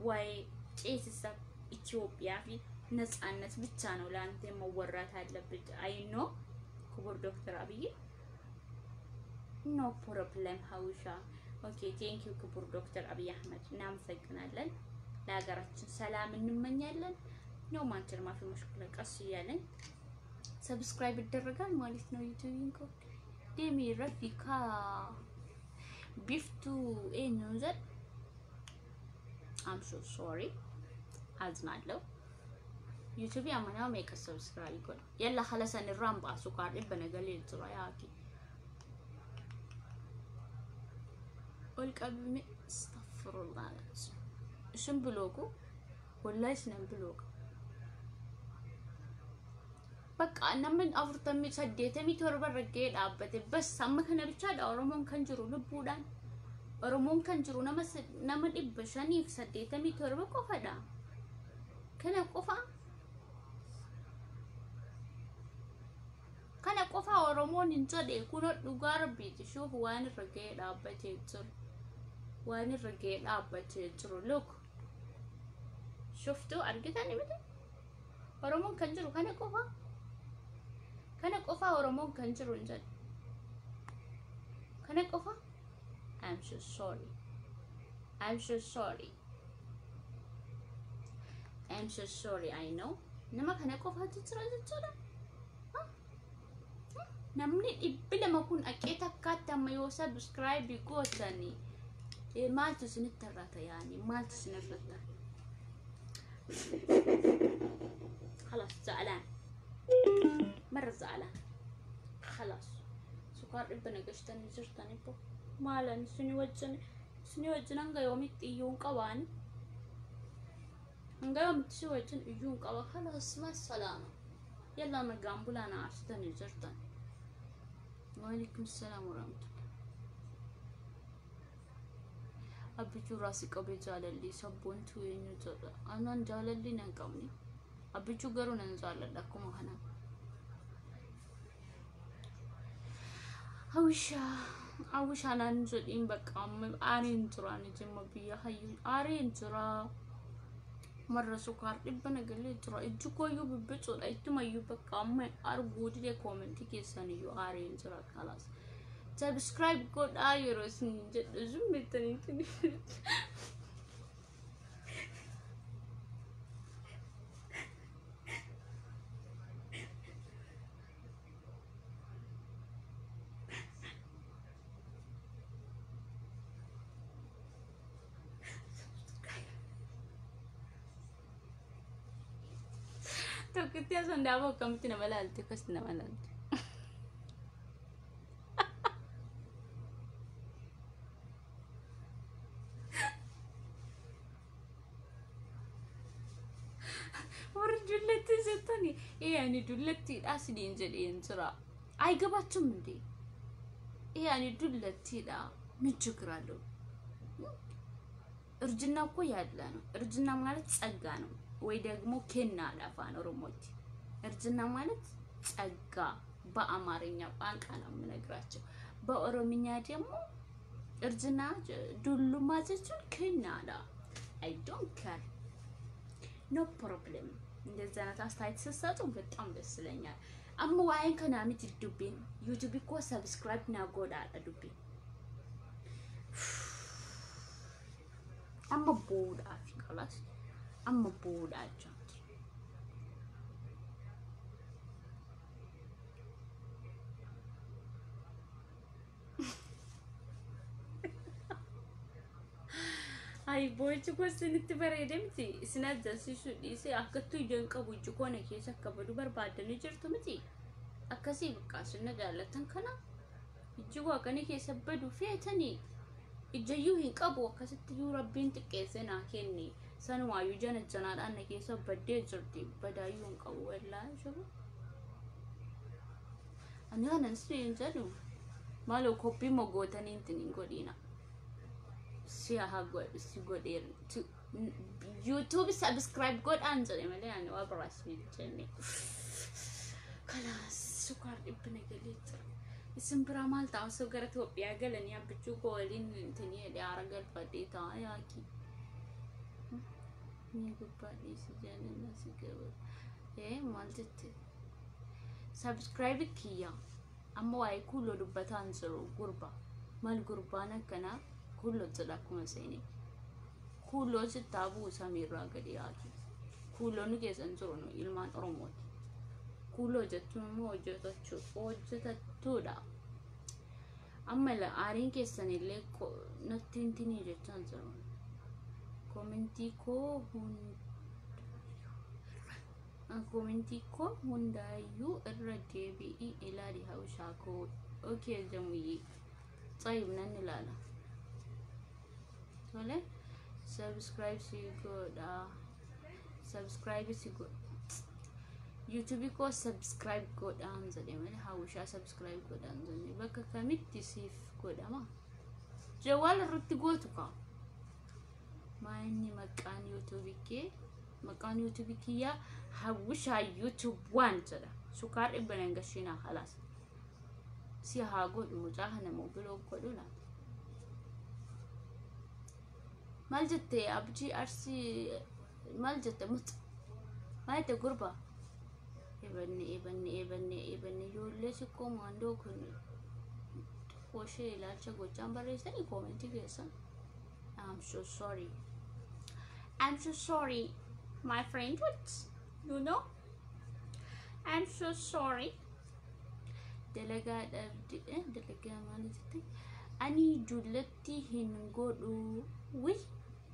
ዋይ ጨስሳ ኢትዮጵያ ፊ ነፃነት ብቻ ነው ላንተ መወራት አለበት አይ ኖ ክቡር ዶክተር አብይ ኖ ፕሮብለም ሀውሻ ኦኬ ቴንክ ዩ ክቡር ዶክተር አብይ አህመድ እናመሰግናለን ለሀገራችን ሰላም እንመኛለን ነው ማንቸር ማፊ ሙሽክለ ቀስ ይያለን ሰብስክራይብ ይደረጋል ማለት ነው ዩቲዩብን ኮ ደሚ ረፊካ ቢፍቱ ኤኑዘር I'm so sorry አዝናለሁ ዩቲዩብ ያመናው ሜክ ሰብስክራይብ ይቆል يلا خلاص እንራምባ ሱካር በነገሌ ልጥራ ያኪ ወልቀብም استغفرالله እሽም ብሎጉ ወላሂ ስነም ብሎግ በቃ ነምን አፍርተም ሰደተም ይተርበር ረገዳበት በስ ሳመከነ ብቻ ዳውሮሞን ከንጅሩ ልቡዳን ኦሮሞን ከንጅሩ ነመድ በሸኒ ሰደተም ይተርበ ቆፈዳ كنا قفا ورمون انتدي كنا نقار بيت شوف وين الرجال أبتيتر وين الرجال أبتيتر لوك شفتوا أرجعتني متى ورمون كنجرو كنا قفا ورمون كنجرو انتد كنا قفا I'm so sorry I know nama kana qofa jira namni ibila makun aketa kata mayo subscribe gootani maaltu sinittarata yani maaltu sinirrata خلاص زعلان مرة زعلان خلاص سكر ربنا قشتني زرتني بو مالن سني وجن انغا يومي تيون قواني انغا متسويتن يجون قوا خلاص ما السلامة يلا مقام بلانا عشتن جرتن وعليكم السلام ورحمة الله أبيجو راسي قبي جاللي سبون توين جرا أنا جاللي نقامني أبيجو قرو ننزال لكم هنا أوش أنا نزل إن بقام أرين ترى نجيم بيا هاي أرين ترى مرة سكر ربنا قال لي ترى إجوكو يو ببتول أيتما يو بقام أرجو دي كومنتي كيسان يو أرين ترى خلاص سبسكرايب كود آيروس نجد زوم بتني Tokkitti asan daaboo akkamitti nama ilaalti akkasitti nama ilaalti. Warri dullatti jettani ani dullattiidha sidiin jedheen jira. Ay gabaachuu mindi. ani dullattiidha ምችግራለሁ እርጅና እኮ ያለ ነው እርጅና ማለት ጸጋ ነው ወይ ደግሞ ኬና አላፋን ኦሮሞት እርጅና ማለት ጸጋ በአማርኛ ቋንቋ ነው የምነግራቸው በኦሮምኛ ደግሞ እርጅና ዱሉ ማለት ኬና አላ I don't care no problem እንደዛ ነው አስተያየት ሰጣጡ በጣም ደስ ይለኛል አሙ ዋይን ከናሚት ዱቢን ዩቲዩብ እኮ ሰብስክራይብ ና ጎዳ ዱቢን I'm a bored class. I'm a bored adjunct. I bored to question it very empty. It's not just you should say, I got to young couple you go on a case of covered over by the nature to me. A cassive castle, a Latin cana. You walk on a case of bird of fair. Ijayu hinqabu akkasitti yu rabbiin xiqqeessena kenni san waayu jana janaadhaan nageessa badee jirti badaayu hinqabu wallahi shabu ani anan siin jedhu malo copy mogootanii intin godina si aha god si godeer YouTube subscribe god anjale male ani wa barasmi jenne kalas sukar ibne galit اسم برامال تاسو غرت وبيا غلني ابچو كولين انتني دي ارغل فديتا ياكي ني غبادي سجانا سيغو مالتت سبسكرايب كيا اما واي كله دبتان زرو غربا مال غربانا كنا كله تلاكو مسيني كله ستابو سميرا غدي ياكي كله نكيسن زرو نو ilmaan Oromoo kulo jettumo hojjetattuudha amma la aariin keessan illee natti intini jechaan jiru commentii ko hundaayyuu irra deebi'i ilaali hawshaa ko okay jamuyi طيب nan ilaala tole subscribe si goda subscribe si goda YouTube ko subscribe ko dan zade mali hawsha subscribe ko dan zane baka kamitti sif ko dama jawal rutti gotuka maani makan YouTube ke ya hawsha YouTube one zada sukar ibn gashina khalas si ha god mujahana mo blog ko dona maljate abji arsi maljate mut maite gurba Ebony, you let it come and do Koshe Lacha go jumper is any commentation. I'm so sorry, my friend. What you know? I'm so sorry. Delegate I need to let him go to we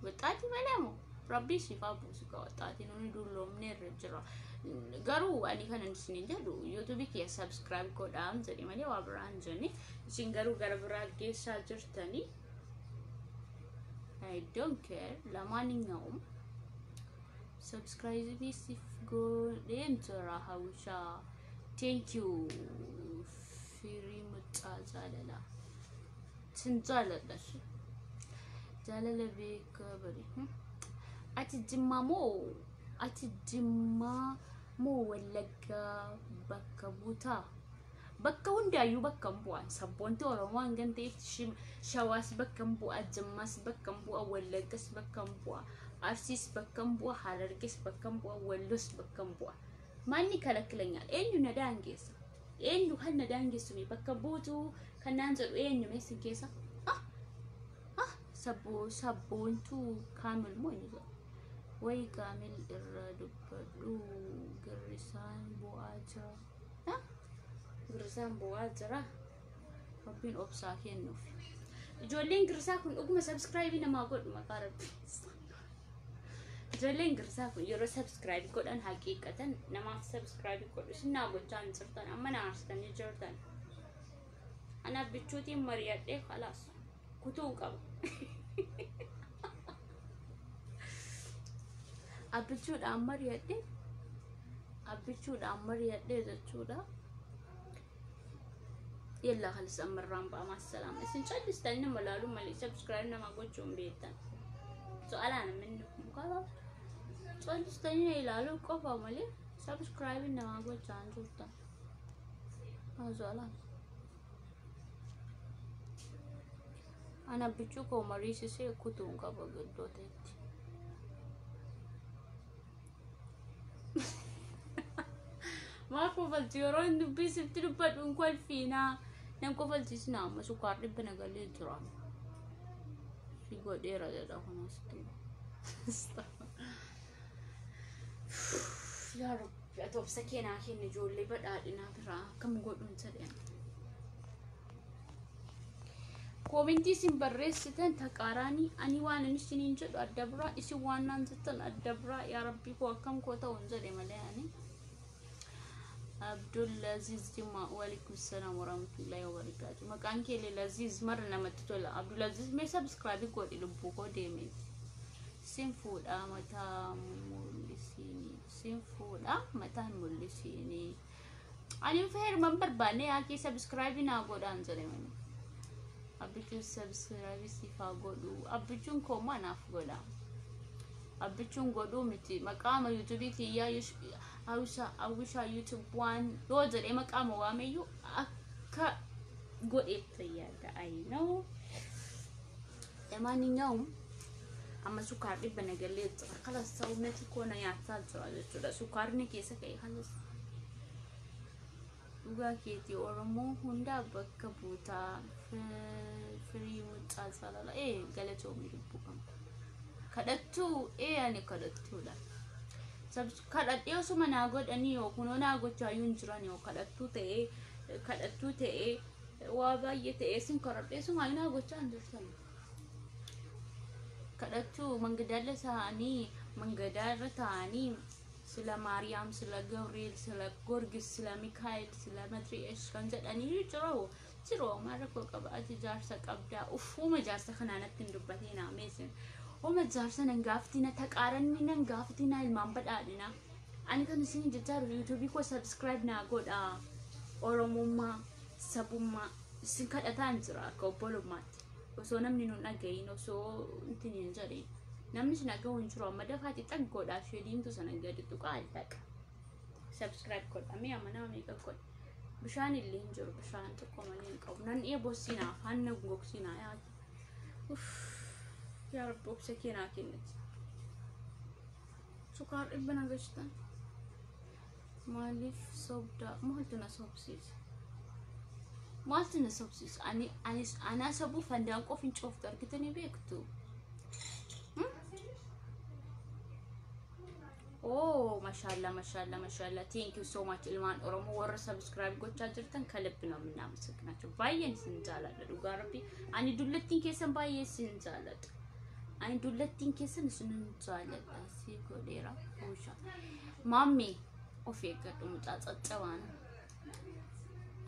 with that Malamo. Rubbish if I was got that in only do long near Garu and you can understand YouTube ke subscribe ko down jadi mali wa brand jani singaru garabra ke charger tani I don't care la maningum subscribe if go enter hawsha thank you very much azalala sinzala dash jalala be kabari ati jimma mo wallaga bakka buta bakka hundayu bakka mbu'a sabbonto Oromoo angante shim shawas bakka mbu'a jimmas bakka mbu'a wallagas bakka mbu'a arsis bakka mbu'a hararges bakka mbu'a wallus bakka mbu'a manni kalaklanyal enyu nadangesa enyu kan nadangesu mi bakka butu kanan jadu enyu mesin kesa sabbontu kamil mo ni way kamil irradubadu girisan bu'aajira Rabbin obsa kennuuf ijoolleen girsaa kun dhuguma subscribe nama godhu maqaa rabbi ijoolleen ingirisaa kun yeroo subscribe godhan haqiiqatan namaaf subscribe godhu sinaa gochaan jirtan amma na arsitanii jirtan ana bichuutiin mari'adhee khalaas kutuun qaba abbichuudhaan mari'adhee jechuudha yalla khalas amarraan ba'a massalaama isin callistanii malaalu malee subscribe nama gochuun beektan su'aalaan minnukum khalaas callistanii ilaalu qofa malee subscribe nama gochaan jirtan su'aalaan ana bichuu koo mariisisee kutuun qaba giddooteetti maa kofalti yeroo hin dubbisitti dubbadhuun kolfiinaa nan kofalchiisnaa amma sukkaar dhibba nagalee jira si godheera jedha kunasti yaa rabbi atoobsa keenaa kenna ijoollee badhaadhinaa biraa akkam godhuun jedhan kominti isin barreessitan taqaaraanii ani waan inni isiniin jedhu adda biraa isin waan naan jettan adda biraa yaa rabbii koo akkam koo ta'uun jedhe malee ani Abdulaziz Juma walaikum salam warahmatullahi wabarakatuh maqaan kee Abdulaziz marra namatti tola Abdulaziz mee subscribe godhi lubbuu koo deeme sin fuudha mataa mul'isiini ani feer man barbaanne yaa kee subscribe naa godhaan jedhe malee abbichuun subscribe siifaa godhu abbichuun koo manaaf godha abbichuun godhu miti maqaama YouTube kiyyaa awwisha YouTube one yoo jedhee maqaama waameyyuu akka godheef fayyada I know ለማንኛውም amma sukkaar dhibba nagalee jira kalas sa'umnati koona nyaataa jira jechuudha sukkaarni keessa ka'e kalas dhugaa keetii Oromoo hundaa bakka buutaa firii mucaa salala galatoomii lubbuu qabda kadhattuu ani kadhattuudha kadhadhee osuma naa godhanii yoo kunoo naa gochaayyuu hin jiran yoo kadhattuu ta'ee waa baay'ee ta'ee sin kadhadhee suma naa gochaa hin jirtan kadhattuu mangadala isaanii mangadarra ta'anii sila Maariyaam sila Gabriel sila Gorgis sila Mikael sila Matriesh kan jedhanii jiroo mara koo qaba ati jaarsa qabdaa uffuma jaarsa kanaanatti hin dubbatiin ameesin oma jaarsa nan gaaftina taqaaranni nan gaaftina ilmaan badhaadhina ani kan isin jajjaru YouTube koo subscribe naa godha Oromummaa sabummaa isin kadhataan jira akka obbolummaatti osoo namni nun dhagayin osoo intiniin jedhe namni sin dhagahu hin jiru amma dafaati xaggoodhaa ishee diimtu sana gadi tuqaa dhaqa subscribe godha mee amanaa meeqa godha bishaan illee hin jiru bishaan tokko malee hin qabu nan eebossinaa hanna gogsinaa yaati yaa rabbi obsa keenaa kenniti sukkaar dhibba nagashtan maaliif sobdaa maaltu na sobsiisa anaa sabuu fandaan qof hin cooftu argitanii beektu oh mashallah thank you so much ilmaan Oromoo warra subscribe gochaa jirtan kalabbi ነው የምናመሰግናቸው ባየን ስንዛላለ ዱጋ ረቢ ani dullattiin keessan baay'ee sinzaaladha ani dullattiin keessan sinzaaladha si godheera oosha maammi of eeggadhu mucaacaccabaan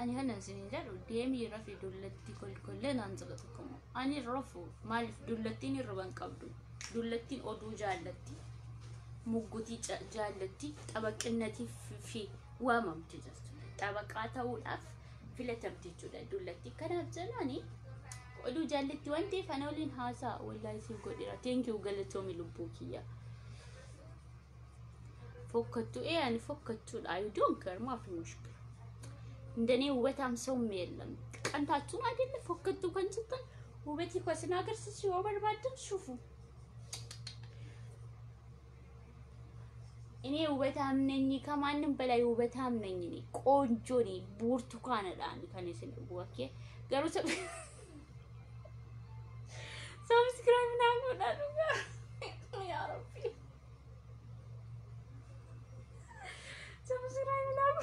ani hanan sinjadu deemi rafi dullatti kolkolleen anzaga tokkomo ani rafu maalif dullattiin irban qabdu dullattiin oduu jaallatti mugguti jaallatti xabaqinati fi waamamti jirtu xabaqaa ta'uudhaaf filatamti jechuudha dullatti kanaaf jalaani oduu jaallatti wanti fanoliin haasaa wallahi si godhira thank you galatoomi lubbuu kiyya fokkattu ani fokkattuudha I don't care ማፊ ሙሽክል እንደኔ ውበታም ሰው የለም ቀንታችሁ አይደል ፎከቱ ከንጭተን ውበት ይኮስናገር ሲወር ባድን ሹፉ እኔ ውበታም ነኝ ከማንም በላይ ውበታም ነኝ እኔ ቆንጆ ነኝ ብርቱካን ዳን ከነስ ወኬ ገሩ ሰብስክራይብ ናው ዳሉ ያ ረቢ ሰብስክራይብ ናው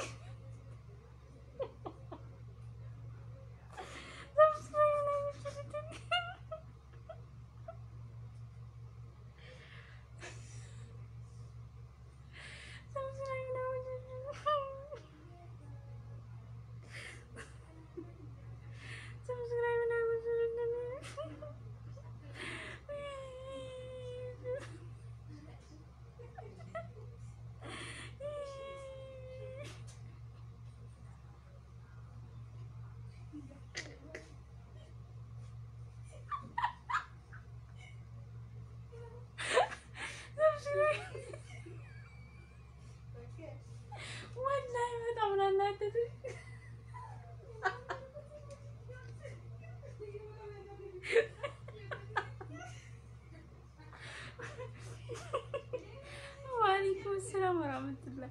وعليكم السلام ورحمة الله.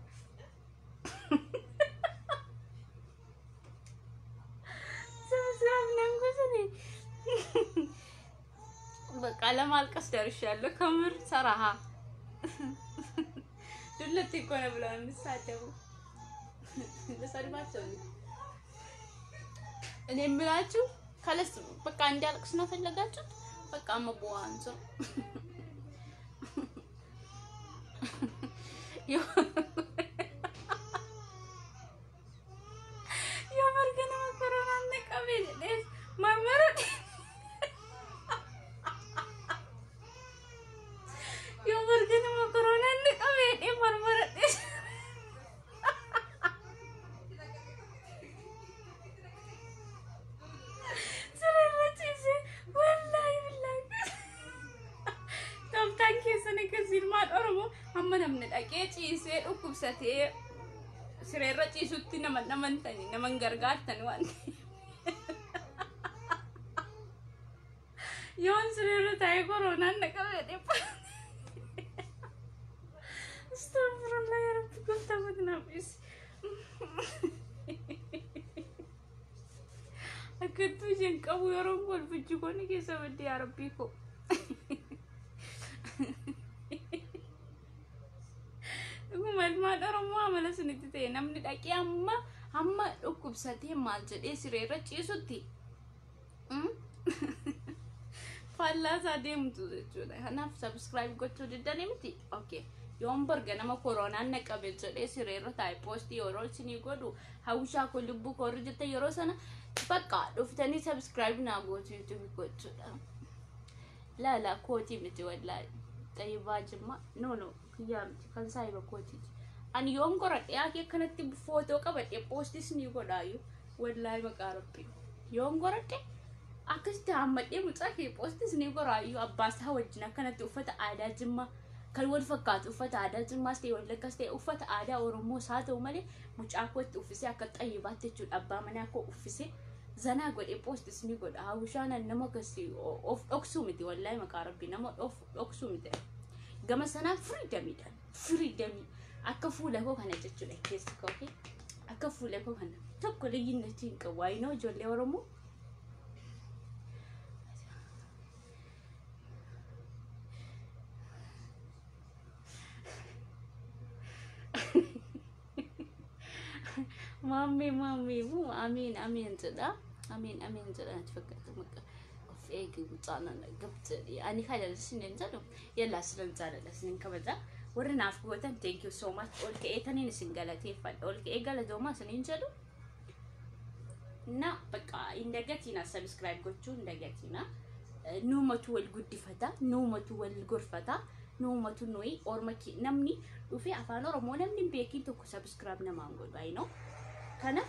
سلام ننقصني. بقى لما القصدر الشالو كمر صراحة. دلتي كنا بلا نساتبو. بس أنا ما تسوي. أنا ملاچو خلاص بقى عندي القصنا في اللقاچو بقى ما بوانزو. يوم مركنا مكرونا عندك أبيد ليش مرمرة يوم مركنا مكرونا عندك أبيد إيه مرمرة ليش سريرتي والله طب تانكي سنة كثير ما الأورمو هم من الأكيد يصير وكبستي سريرتي سوتي نمن تاني نمن غرغار تنوان يوم سريرتي كورونا نكمل استغفر الله يا رب كنت أتنفس أكيد تجين كابو يوم قول بتجوني كيسا بدي يا ربيكو ما الأورمو عمله سنتين نمني لكن أما أكبستي مالجد إيه سريرتي سوتي فالله ساديم تودي أنا سبسكرايب قلتو جداني متي أوكي يوم برجع نما كورونا نكابل جد سريرتي بوستي يورول سني قدو هاوشا كل بوك ورجت يورول سنة بقى دفتني سبسكرايب ناقوت يوتيوب قلتو لا كوتي متي والله طيب باجما نو يامتي كان سايبه كوتي أنا يوم قرأت يا كي كانت بفوتو كبت يبوستي سني قدايو والله مقاربي يوم قرأت أكيد تعمد متأكد بوستي سني قدايو أباسها وجنا كانت وفت عادة جمّا كل فكات وفت عادة جمّا استي ولا كستي وفت عادة أورمو ساعة ومالي مش أكوت وفسي أكت طيبات تجول أبا مناكو وفسي زنا قد يبوست سني قد هاوشان النما كسي أقسمتي والله مقاربي نما أقسمتي قام سنة فريدمي أكفوا له كنا تجول كيس كوكي أكفوا له كنا تقول ينتين كواينو جولي ورمو مامي مو أمين جدا أمين جدا تفكرت مكة في إيه كنتانا قبت يعني خلال السنين جالو يلا سلم جالو السنين كبدا ورنا عفوتن thank you so much أول كأي تاني نسنجلتي فال أول كأي قال دوما سنين جالو نا بقى إندقتينا سبسكرايب قلتو إندقتينا نومتو الجود فتا نومتو الغرفة نومتو نوي أورمكي نمني وفي أفانو رمو نمني بيكين توكو سبسكرايب نمانقول باينو كنا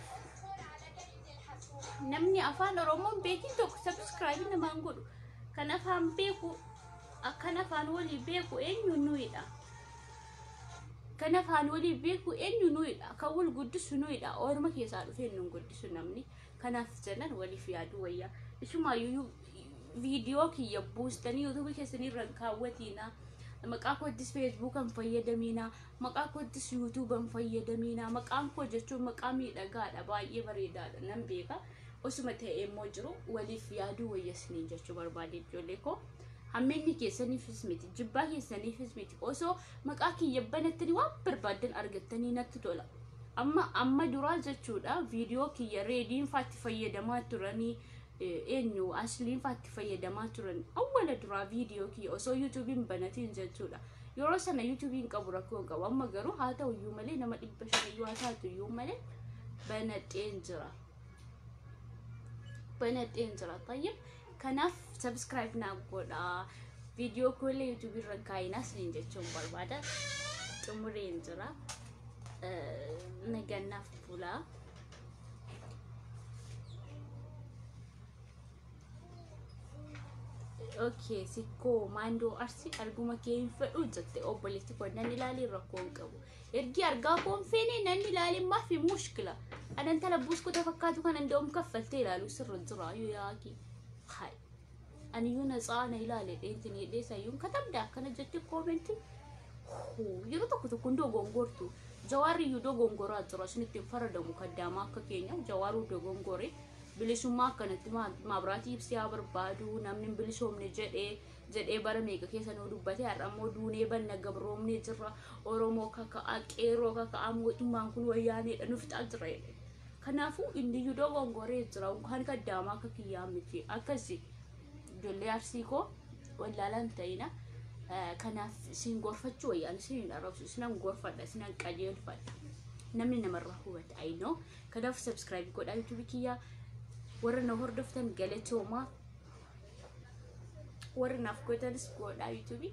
نمني أفان أورمو بيكين توكو سبسكرايب نمانقول كنا فهم بيكو كنا فانولي بيكو إنو نويدا كنا فانولي بيكو إنو نويدا كول قدس نويدا أورمكي يسالو فين نون قدس نمني كنا فجنن ولي في عدوية شو ما يو فيديو كي يبوستني يوتيوب كيسني رنكاوتينا مقاكو ديس فيسبوك ان فيدمينا مقاكو ديس يوتيوب ان فيدمينا مقامكو جچو مقامي دغا باي بريدا نمبيكا اسمته ايموجرو ولي فيادو ويسني جچو بربادي جوليكو همني كيسني فيسميتي جبا كيسني فيسميتي اوسو مقاكي يبنتني وبربادن ارغتني نتتولا اما دورا جچودا فيديو كي ريدين فات فيدما تراني إنه أصلين فات فيدما ترن أول درا فيديو كي أو يوتيوبين بناتين جتولا يورسنا يوتيوبين كبركوا قوام مجرو هذا ويوملي نما إبشر يواسات يوملي بناتين جرا طيب كناف سبسكرايب نقول فيديو كل يوتيوبين ركاينا سنين جتشون بربادا تمرين جرا نجنا فولا okay sikko mando arsi arguma keen fedhu jette obboleetti ko nan ilaali rakkoon qabu ergi argaa koon feene nan ilaali ma fi mushkila anan tala busku tafakkaatu kan ndom kaffaltee ilaalu sirra jira yaaki hay ani yuna saana ilaale deentini deesa yun katabda kana jetti comment yero tokko ndo gongortu jawari yudo gongora jira sinitti farada mukaddama akka keenya jawaru do gongore bilisummaa kanatti maabiraati ibsiyaa barbaadu namni bilisoomne jedhee bara meeqa keessa nuu dubbate har'ammoo duunee banna gabroomne jirra Oromoo kaka'aa qeeroo kaka'aa mootummaan kun wayyaaneedha nufixaa jira jedhe kanaafuu inni yudoo gongoree jira kan kaddaama akka kiyyaa miti akkasi ijoollee arsii koo wallaalaan ta'ina kanaaf isin gorfachuu wayyaan isin arrabsu isinan gorfadha isinan qajeelfadha namni namarraa hubata ayinoo kanaaf subscribe godhaa YouTube kiyyaa warra na hordoftan galatooma warra naaf gootanis godhaa YouTube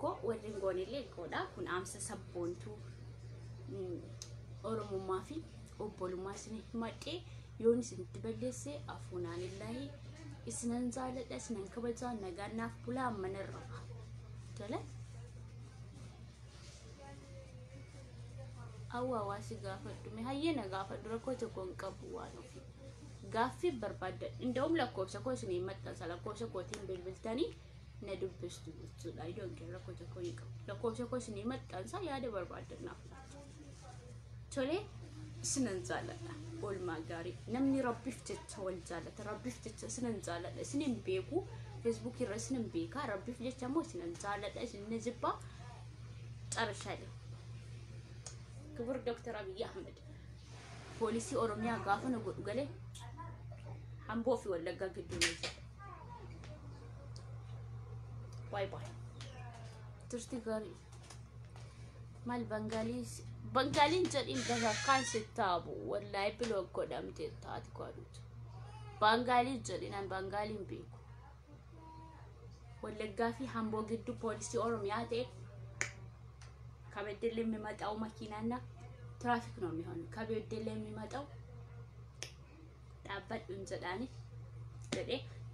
ko warri ngoonillee godhaa kun amsa sabboontuu Oromummaa fi obbolummaa isin himadhee yoon isinitti balleesse afuunaan illaahi isinan jaaladha isinan kabajaa nagaan naaf bulaa manarra tole awwaasi gaafadhu me hayyena gaafadhu rakkoo tokko hin qabu waan ofii gaaffii barbaadda indawum lakkoofsa koo isin maxxansa lakkoofsa kootiin bilbiltanii na dubbistu jechuudha idoon kee rakkoo tokko hin qabu lakkoofsa koo isin maxxansa yaada barbaaddannaaf tole isinan jaaladha olmaa gaarii namni rabbiif jecha wal jaalata rabbiif jecha isinan jaaladha isinin beeku Facebook irra isinan beeka rabbiif jecha moo isinan jaaladha isin jibba carshaalee ክቡር ዶክተር አብይ አህመድ ፖሊሲ ኦሮሚያ ጋፈነ ጎዱ ገለ አምቦ ፊ ወለጋ ግዱ ነው ባይ ባይ ትርስቲ ጋሪ ማል በንጋሊን ጀዲን ደጋካን ሲታቡ ወላይ ብሎ ጎዳም ተታት ቋዱት ባንጋሊ ጀዲናን ባንጋሊን ቢኩ ወለጋ ፊ አምቦ ግዱ ፖሊሲ ኦሮሚያ ተ ከበደል የሚመጣው መኪናና ትራፊክ ነው የሚሆነው ከበደል የሚመጣው ጣበጥ እንዘዳኒ ደዴ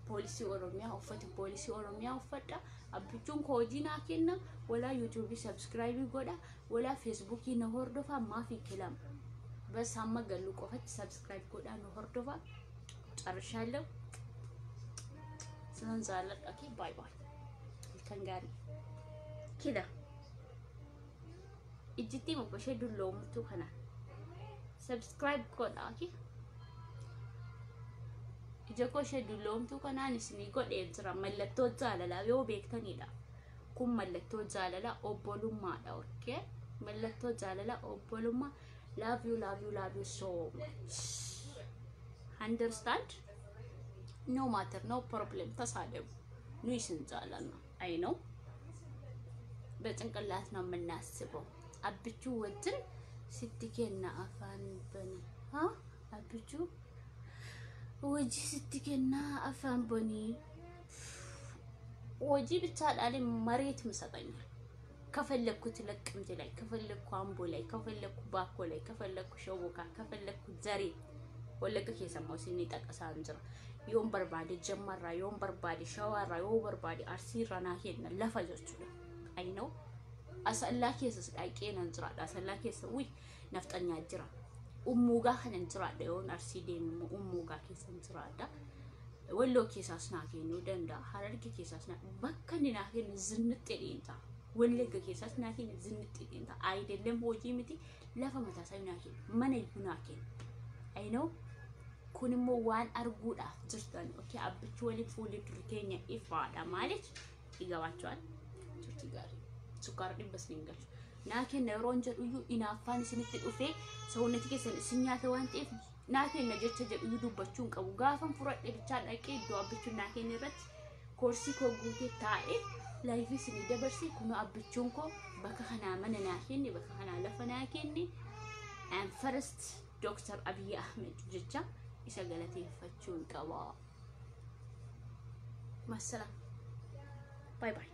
ፖሊሲ ኦሮሚያ ኦፈት ፖሊሲ ኦሮሚያ ኦፈዳ አብቹን ኮጂና ከና ወላ ዩቲዩብ ሰብስክራይብ ጎዳ ወላ ፌስቡክ ነው ሆርዶፋ ማፊ ክላም በሳማ ገሉ ቆፈት ሰብስክራይብ ጎዳ ነው ሆርዶፋ ጨርሻለሁ ስለንዛለ ኦኬ ባይ ባይ ከንጋሪ ኪዳ ijiti mo bashe dulom tu kana subscribe koda okay ijako she dulom tu kana nisni gode jira mallatto jalala yo beektanida kun mallatto jalala obbolumma da okay mallatto jalala obbolumma love you so much understand no matter no problem tasadem nu isin jalana I know በጭንቅላት ነው የምናስበው አብቹ ወጥን ስትከና አፋን በኒ አብቹ ወጂ ስትከና አፋን በኒ ወጂ ብቻ ዳለ መሬት መሰጠኛል ከፈለኩት ለቅምት ላይ ከፈለኩ አምቦ ላይ ከፈለኩ ባኮ ላይ ከፈለኩ ሸቦካ ከፈለኩ ዘሪ ወለቀ ከሰማው ሲኒ ጠቀሳ እንጀራ ዮን በርባዴ ጀመራ ዮን በርባዴ ሻዋራ ዮን በርባዴ አርሲራና ሄድና ለፋጆቹ I know asallake sa dake nan jira da asallake sa wi naftanya jira ummuga hanan jira da yon arside mu ummuga ke san jira da wallo ke sa sna ke no danda hararki ke sa sna bakkan na ke zinnite dinta wallega ke sa sna ke zinnite dinta አይደለም ሆጂ ምቲ ለፈ መታ ሳይና ke mana yuna ke I know kunimo wan arguda jirtan okay abbichu wali fuli turkenya ifada ማለት ይገባቸዋል gari sukar dibas ningal naken neuron jaduyu inafan siniti dufe sawunati kesen sinyata wanti naken najecce jaduyu dubbachun qabu gafan furadde bicha daqe do abbichu naken rat korsi ko gute tae life sini dabarsi kuno abbichun ko baka kana mana naken baka kana lafa naken and first Dr. Abiy Ahmed jecha isa galati fachun qawa masala bye bye